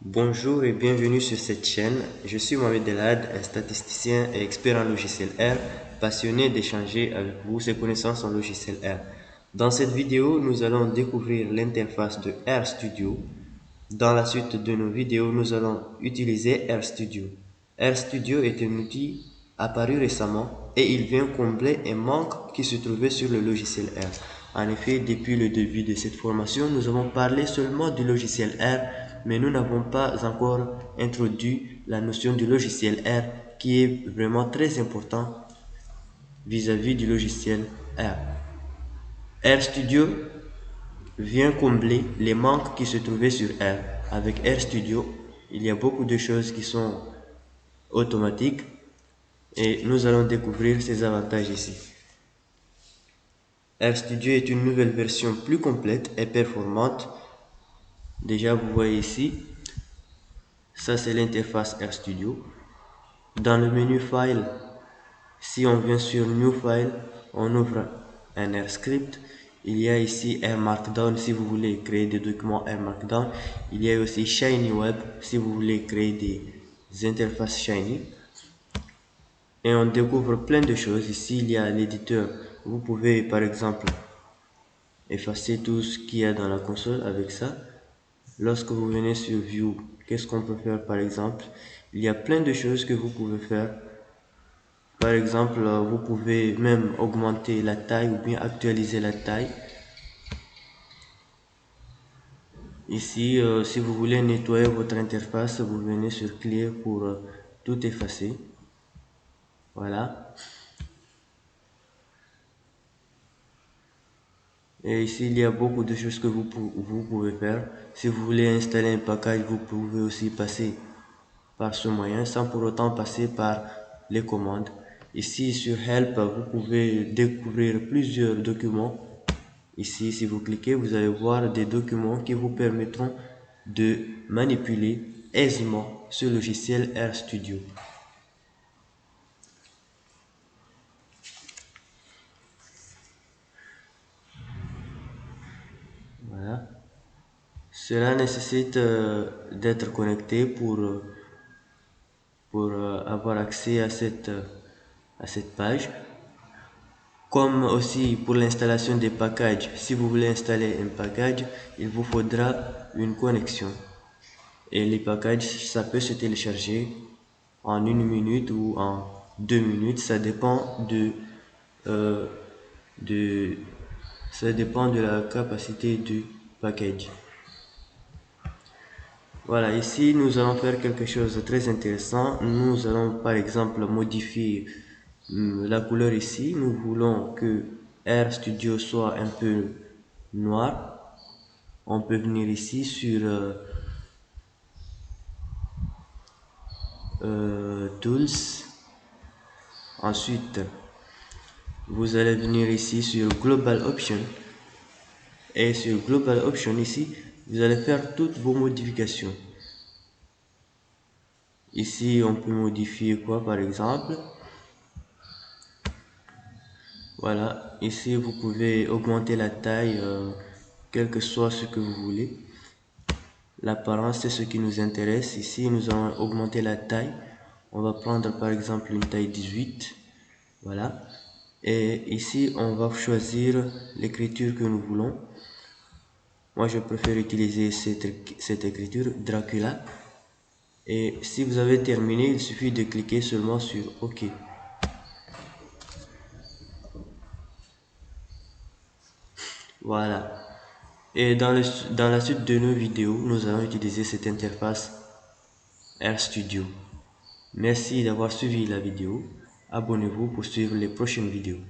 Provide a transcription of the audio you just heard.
Bonjour et bienvenue sur cette chaîne. Je suis Mohamed Delad, un statisticien et expert en logiciel R, passionné d'échanger avec vous ses connaissances en logiciel R. Dans cette vidéo, nous allons découvrir l'interface de RStudio. Dans la suite de nos vidéos, nous allons utiliser RStudio. RStudio est un outil apparu récemment et il vient combler un manque qui se trouvait sur le logiciel R. En effet, depuis le début de cette formation, nous avons parlé seulement du logiciel R, mais nous n'avons pas encore introduit la notion du logiciel R qui est vraiment très important vis-à-vis du logiciel R. RStudio vient combler les manques qui se trouvaient sur R. Avec RStudio, il y a beaucoup de choses qui sont automatiques et nous allons découvrir ces avantages ici. RStudio est une nouvelle version plus complète et performante. Déjà, vous voyez ici, ça c'est l'interface RStudio. Dans le menu File, si on vient sur New File, on ouvre un RScript. Il y a ici R Markdown si vous voulez créer des documents R Markdown. Il y a aussi Shiny Web si vous voulez créer des interfaces Shiny. Et on découvre plein de choses. Ici, il y a l'éditeur. Vous pouvez par exemple effacer tout ce qu'il y a dans la console avec ça. Lorsque vous venez sur View, qu'est-ce qu'on peut faire par exemple? Il y a plein de choses que vous pouvez faire. Par exemple, vous pouvez même augmenter la taille ou bien actualiser la taille. Ici, si vous voulez nettoyer votre interface, vous venez sur Clear pour tout effacer. Voilà. Et ici, il y a beaucoup de choses que vous pouvez faire. Si vous voulez installer un package, vous pouvez aussi passer par ce moyen sans pour autant passer par les commandes. Ici, sur Help, vous pouvez découvrir plusieurs documents. Ici, si vous cliquez, vous allez voir des documents qui vous permettront de manipuler aisément ce logiciel RStudio. Voilà. Cela nécessite d'être connecté pour avoir accès à cette page. Comme aussi pour l'installation des packages. Si vous voulez installer un package, il vous faudra une connexion. Et les packages, ça peut se télécharger en 1 minute ou en 2 minutes. Ça dépend euh, de, ça dépend de la capacité du package. Voilà, ici nous allons faire quelque chose de très intéressant. Nous allons par exemple modifier la couleur ici. Nous voulons que RStudio soit un peu noir. On peut venir ici sur Tools. Ensuite, vous allez venir ici sur Global Option. Et sur Global Option ici, vous allez faire toutes vos modifications. Ici, on peut modifier quoi par exemple? Voilà, ici vous pouvez augmenter la taille, quel que soit ce que vous voulez. L'apparence, c'est ce qui nous intéresse. Ici, nous allons augmenter la taille. On va prendre par exemple une taille 18. Voilà. Et ici, on va choisir l'écriture que nous voulons. Moi, je préfère utiliser cette écriture, Dracula. Et si vous avez terminé, il suffit de cliquer seulement sur OK. Voilà. Et dans la suite de nos vidéos, nous allons utiliser cette interface RStudio. Merci d'avoir suivi la vidéo. Abonnez-vous pour suivre les prochaines vidéos.